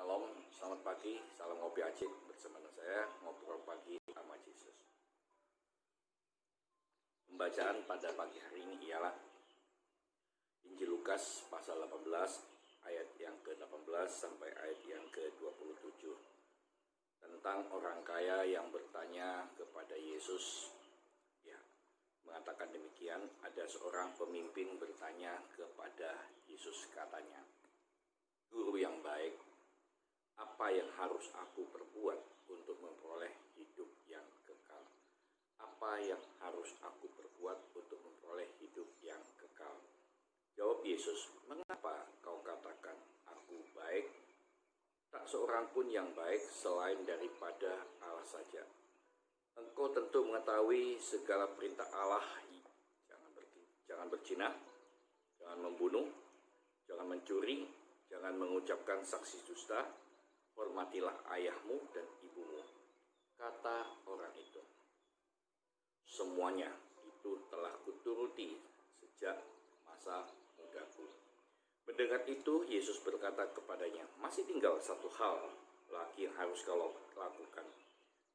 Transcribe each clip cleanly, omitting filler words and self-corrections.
Shalom, selamat pagi, salam ngopi acik bersama saya ngobrol pagi sama Yesus. Pembacaan pada pagi hari ini ialah Injil Lukas pasal 18 ayat yang ke-18 sampai ayat yang ke-27 tentang orang kaya yang bertanya kepada Yesus. Ya, mengatakan demikian, ada seorang pemimpin bertanya kepada Yesus, katanya, "Guru yang baik, apa yang harus aku perbuat untuk memperoleh hidup yang kekal? Apa yang harus aku perbuat untuk memperoleh hidup yang kekal?" Jawab Yesus, "Mengapa kau katakan aku baik? Tak seorang pun yang baik selain daripada Allah saja. Engkau tentu mengetahui segala perintah Allah. Jangan berzina, jangan membunuh, jangan mencuri, jangan mengucapkan saksi dusta, hormatilah ayahmu dan ibumu." Kata orang itu, "Semuanya itu telah kuturuti sejak masa mudaku." Mendengar itu, Yesus berkata kepadanya, "Masih tinggal satu hal lagi yang harus kau lakukan.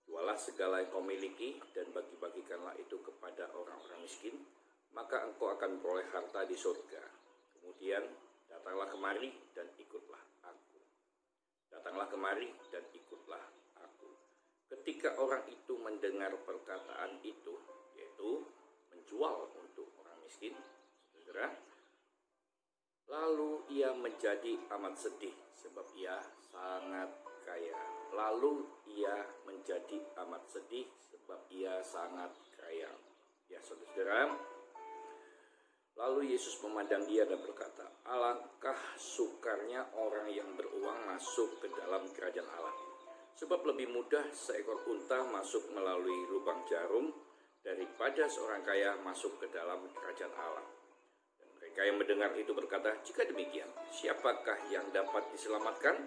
Jualah segala yang kau miliki dan bagi-bagikanlah itu kepada orang-orang miskin, maka engkau akan memperoleh harta di surga. Kemudian datanglah kemari dan ikutlah aku." Datanglah kemari dan ikutlah aku. Ketika orang itu mendengar perkataan itu, yaitu menjual untuk orang miskin, saudara, lalu ia menjadi amat sedih sebab ia sangat kaya. Lalu ia menjadi amat sedih sebab ia sangat kaya. Ya, saudara. Lalu Yesus memandang dia dan berkata, "Alangkah sukarnya orang yang beruang masuk ke dalam kerajaan Allah. Sebab lebih mudah seekor unta masuk melalui lubang jarum daripada seorang kaya masuk ke dalam kerajaan Allah." Dan mereka yang mendengar itu berkata, "Jika demikian, siapakah yang dapat diselamatkan?"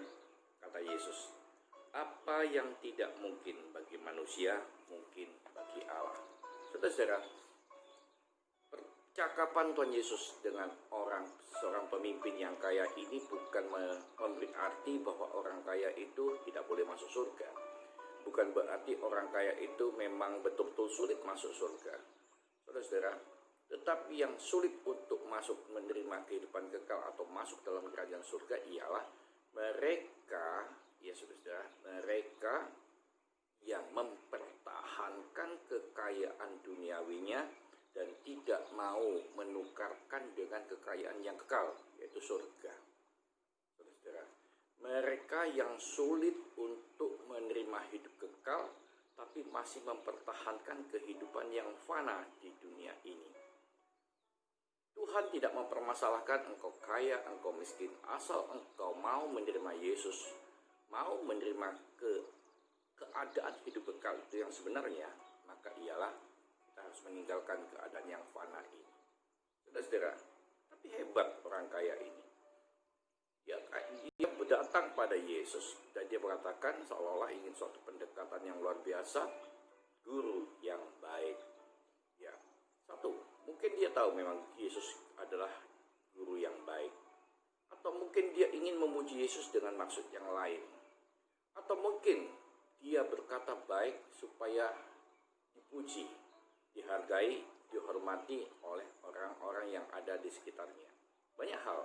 Kata Yesus, "Apa yang tidak mungkin bagi manusia, mungkin bagi Allah." Saudara, percakapan Tuhan Yesus dengan seorang pemimpin yang kaya ini bukan memberi arti bahwa orang kaya itu tidak boleh masuk surga. Bukan berarti orang kaya itu memang betul-betul sulit masuk surga. Saudara, tetapi yang sulit untuk masuk menerima kehidupan kekal atau masuk dalam kerajaan surga ialah mereka, ya saudara, mereka yang mempertahankan kekayaan duniawinya dan tidak mau menukarkan dengan kekayaan yang kekal, yaitu surga. Saudara, mereka yang sulit untuk menerima hidup kekal, tapi masih mempertahankan kehidupan yang fana di dunia ini. Tuhan tidak mempermasalahkan engkau kaya, engkau miskin, asal engkau mau menerima Yesus, mau menerima keadaan hidup kekal itu yang sebenarnya, maka ialah kita harus meninggalkan keadaan yang fana ini. Saudara, tapi hebat orang kaya ini. Dia datang pada Yesus dan dia mengatakan seolah-olah ingin suatu pendekatan yang luar biasa, guru yang baik. Ya, satu, mungkin dia tahu memang Yesus adalah guru yang baik. Atau mungkin dia ingin memuji Yesus dengan maksud yang lain. Atau mungkin dia berkata baik supaya dipuji, dihargai, dihormati oleh orang-orang yang ada di sekitarnya. Banyak hal.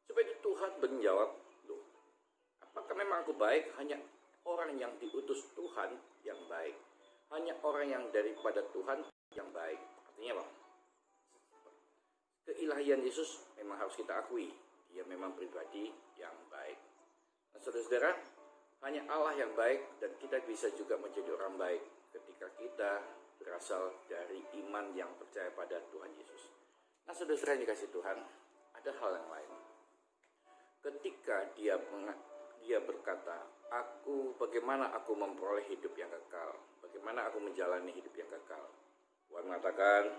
Sebab itu Tuhan menjawab, "Loh, apakah memang aku baik?" Hanya orang yang diutus Tuhan yang baik. Hanya orang yang daripada Tuhan yang baik. Artinya apa? Keilahian Yesus memang harus kita akui. Dia memang pribadi yang baik. Nah, saudara, hanya Allah yang baik dan kita bisa juga menjadi orang baik ketika kita berasal dari iman yang percaya pada Tuhan Yesus. Nah, saudara yang dikasih Tuhan, ada hal yang lain. Ketika dia berkata, bagaimana aku memperoleh hidup yang kekal? Bagaimana aku menjalani hidup yang kekal? Tuhan mengatakan,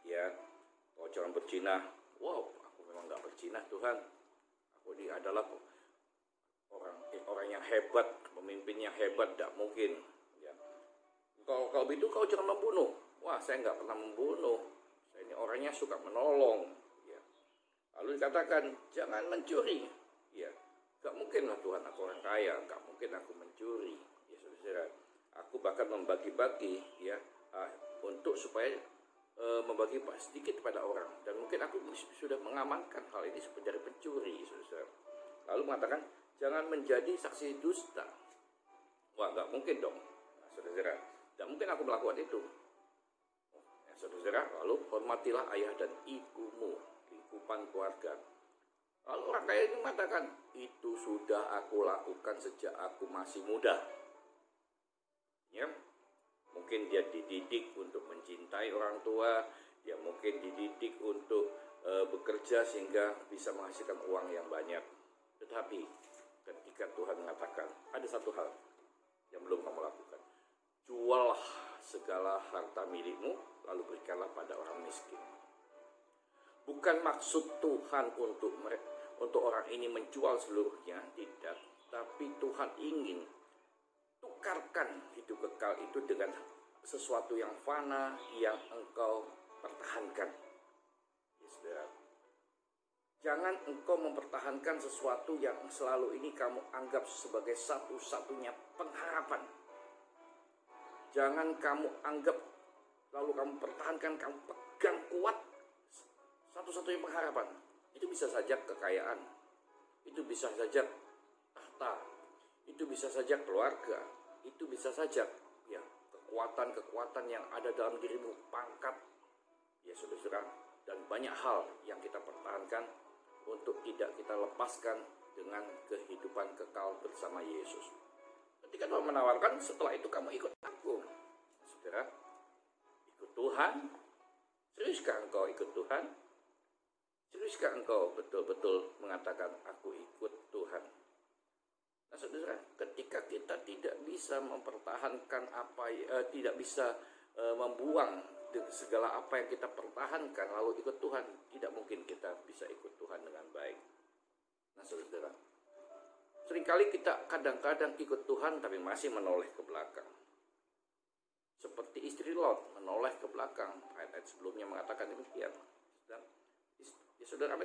ya, kau jangan berzina. Wow, aku memang gak berzina Tuhan. Aku ini adalah orang yang hebat, pemimpin yang hebat, tidak mungkin. Ya. Kalau begitu kau jangan membunuh. Wah, saya nggak pernah membunuh. Saya ini orangnya suka menolong. Ya. Lalu dikatakan jangan mencuri. Ya, nggak mungkin lah Tuhan aku orang kaya, gak mungkin aku mencuri. Ya saudara, aku bahkan membagi-bagi ya untuk supaya membagi sedikit kepada orang, dan mungkin aku sudah mengamankan hal ini dari pencuri, saudara. Lalu mengatakan jangan menjadi saksi dusta. Wah, nggak mungkin dong, saudara. Tidak mungkin aku melakukan itu. Ya, saudara. Lalu hormatilah ayah dan ibumu, lingkupan keluarga. Lalu orang kaya ini mengatakan itu sudah aku lakukan sejak aku masih muda. Ya. Mungkin dia dididik untuk mencintai orang tua, dia mungkin dididik untuk bekerja sehingga bisa menghasilkan uang yang banyak. Tetapi ketika Tuhan mengatakan ada satu hal yang belum kamu lakukan, juallah segala harta milikmu lalu berikanlah pada orang miskin. Bukan maksud Tuhan untuk orang ini menjual seluruhnya, tidak. Tapi Tuhan ingin tukarkan hidup kekal itu dengan sesuatu yang fana yang engkau pertahankan. Ya, jangan engkau mempertahankan sesuatu yang selalu ini kamu anggap sebagai satu-satunya pengharapan. Jangan kamu anggap lalu kamu pertahankan, kamu pegang kuat satu-satunya pengharapan. Itu bisa saja kekayaan, itu bisa saja tahta, itu bisa saja keluarga, itu bisa saja ya kekuatan-kekuatan yang ada dalam dirimu, pangkat, ya saudara, dan banyak hal yang kita pertahankan untuk tidak kita lepaskan dengan kehidupan kekal bersama Yesus. Ketika Tuhan menawarkan, setelah itu kamu ikut aku, saudara, ikut Tuhan. Seriuskah engkau ikut Tuhan? Seriuskah engkau betul-betul mengatakan aku ikut Tuhan? Nah saudara, ketika kita tidak bisa mempertahankan tidak bisa membuang segala apa yang kita pertahankan lalu ikut Tuhan, tidak mungkin kita bisa ikut Tuhan dengan baik. Nah saudara, seringkali kita kadang-kadang ikut Tuhan tapi masih menoleh ke belakang. Seperti istri Lot menoleh ke belakang. Ayat-ayat sebelumnya mengatakan demikian. Dan ya saudara,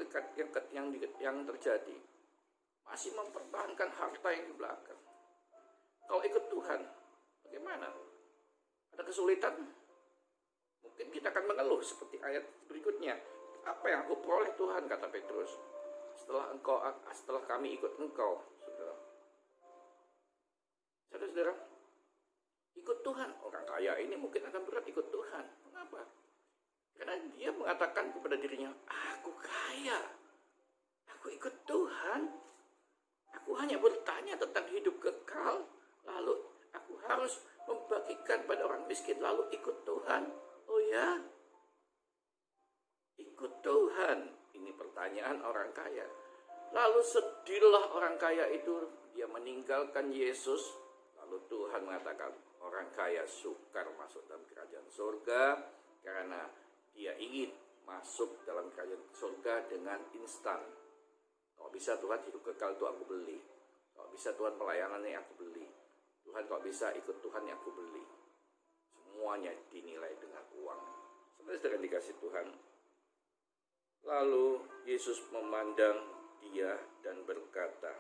yang terjadi masih mempertahankan harta yang di belakang. Kalau ikut Tuhan, bagaimana? Ada kesulitan? Mungkin kita akan mengeluh seperti ayat berikutnya. Apa yang aku peroleh Tuhan, kata Petrus, setelah kami ikut engkau, saudara. Saudara, ikut Tuhan. Orang kaya ini mungkin akan berat ikut Tuhan. Mengapa? Karena dia mengatakan kepada dirinya, aku kaya, aku ikut Tuhan. Aku hanya bertanya tentang hidup kekal, lalu aku harus membagikan pada orang miskin, lalu ikut Tuhan. Oh ya, ikut Tuhan. Ini pertanyaan orang kaya. Lalu sedihlah orang kaya itu, dia meninggalkan Yesus. Lalu Tuhan mengatakan, orang kaya sukar masuk dalam kerajaan surga karena dia ingin masuk dalam kerajaan surga dengan instan. Kalau bisa Tuhan hidup kekal itu aku beli. Kalau bisa Tuhan pelayanannya aku beli. Tuhan kalau bisa ikut Tuhan yang aku beli. Semuanya dinilai dengan uang. Saudara dikasih Tuhan. Lalu Yesus memandang dia dan berkata,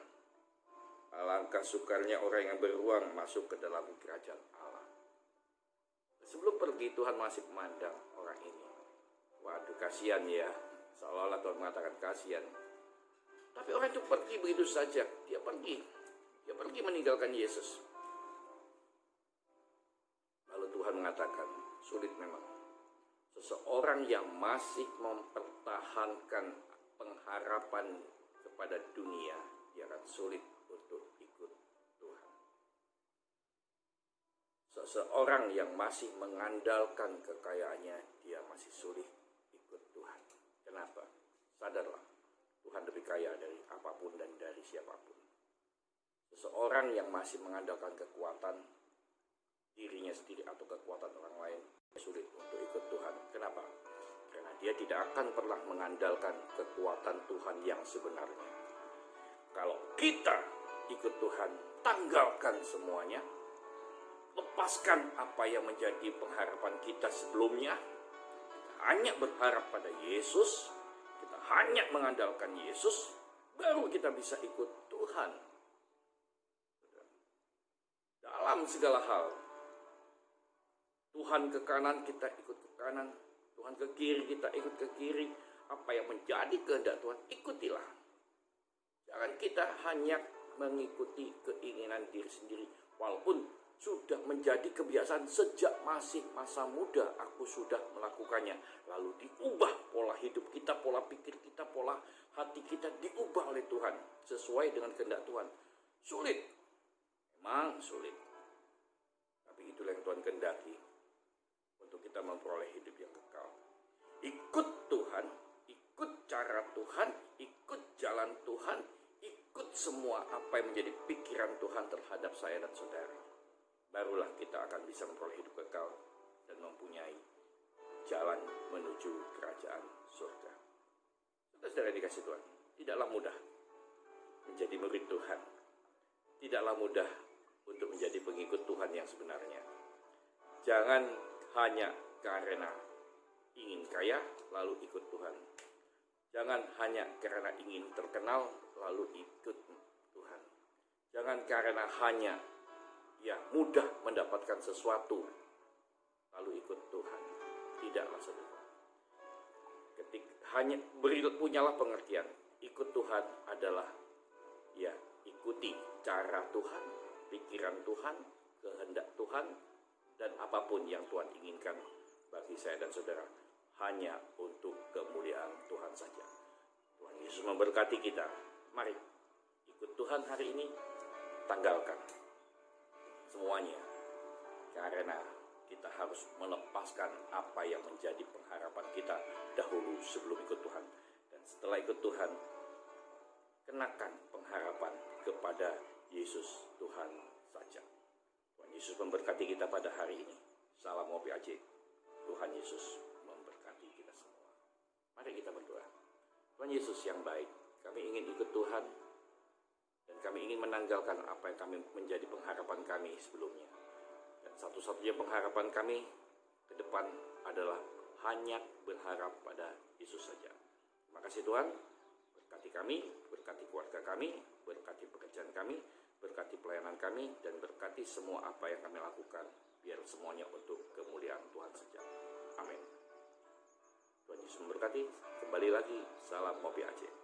alangkah sukarnya orang yang beruang masuk ke dalam kerajaan Allah. Sebelum pergi Tuhan masih memandang orang ini. Waduh, kasihan ya. Seolah-olah Tuhan mengatakan kasihan. Tapi orang itu pergi begitu saja. Dia pergi meninggalkan Yesus. Lalu Tuhan mengatakan, sulit memang. Seseorang yang masih mempertahankan pengharapan kepada dunia, dia akan sulit untuk ikut Tuhan. Seseorang yang masih mengandalkan kekayaannya, dia masih sulit ikut Tuhan. Kenapa? Sadarlah, Tuhan lebih kaya dari apapun dan dari siapapun. Seseorang yang masih mengandalkan kekuatan dirinya sendiri atau kekuatan orang lain, sulit untuk ikut Tuhan. Kenapa? Karena dia tidak akan pernah mengandalkan kekuatan Tuhan yang sebenarnya. Kalau kita ikut Tuhan, tanggalkan semuanya, lepaskan apa yang menjadi pengharapan kita sebelumnya, hanya berharap pada Yesus, kita hanya mengandalkan Yesus, baru kita bisa ikut Tuhan. Tuhan. Dalam segala hal. Tuhan ke kanan, kita ikut ke kanan. Tuhan ke kiri, kita ikut ke kiri. Apa yang menjadi kehendak Tuhan, ikutilah. Jangan kita hanya mengikuti keinginan diri sendiri. Walaupun sudah menjadi kebiasaan sejak masih masa muda, aku sudah melakukannya. Lalu diubah pola hidup kita, pola pikir kita, pola hati kita diubah oleh Tuhan sesuai dengan kehendak Tuhan. Sulit, memang sulit. Tapi itulah yang Tuhan kehendaki untuk kita memperoleh hidup yang kekal. Ikut Tuhan, ikut cara Tuhan, ikut jalan Tuhan, ikut semua apa yang menjadi pikiran Tuhan terhadap saya dan saudara. Barulah kita akan bisa memperoleh hidup kekal dan mempunyai jalan menuju kerajaan surga. Saudara dikasih Tuhan, tidaklah mudah menjadi murid Tuhan. Tidaklah mudah untuk menjadi pengikut Tuhan yang sebenarnya. Jangan hanya karena ingin kaya lalu ikut Tuhan. Jangan hanya karena ingin terkenal lalu ikut Tuhan. Jangan karena hanya mudah mendapatkan sesuatu lalu ikut Tuhan. Tidaklah saudara. Punyalah pengertian, ikut Tuhan adalah ikuti cara Tuhan, pikiran Tuhan, kehendak Tuhan, dan apapun yang Tuhan inginkan bagi saya dan saudara, hanya untuk kemuliaan Tuhan saja. Tuhan Yesus memberkati kita. Mari ikut Tuhan hari ini, tanggalkan semuanya, karena kita harus melepaskan apa yang menjadi pengharapan kita dahulu sebelum ikut Tuhan. Dan setelah ikut Tuhan, kenakan pengharapan kepada Yesus Tuhan saja. Tuhan Yesus memberkati kita pada hari ini. Salam OPAJ. Tuhan Yesus memberkati kita semua. Mari kita berdoa. Tuhan Yesus yang baik, kami ingin ikut Tuhan, dan kami ingin menanggalkan apa yang kami menjadi pengharapan kami sebelumnya. Dan satu-satunya pengharapan kami ke depan adalah hanya berharap pada Yesus saja. Terima kasih Tuhan, berkati kami, berkati keluarga kami, berkati pekerjaan kami, berkati pelayanan kami, dan berkati semua apa yang kami lakukan, biar semuanya untuk kemuliaan Tuhan saja. Amin. Tuhan Yesus memberkati. Kembali lagi, salam OPAJ.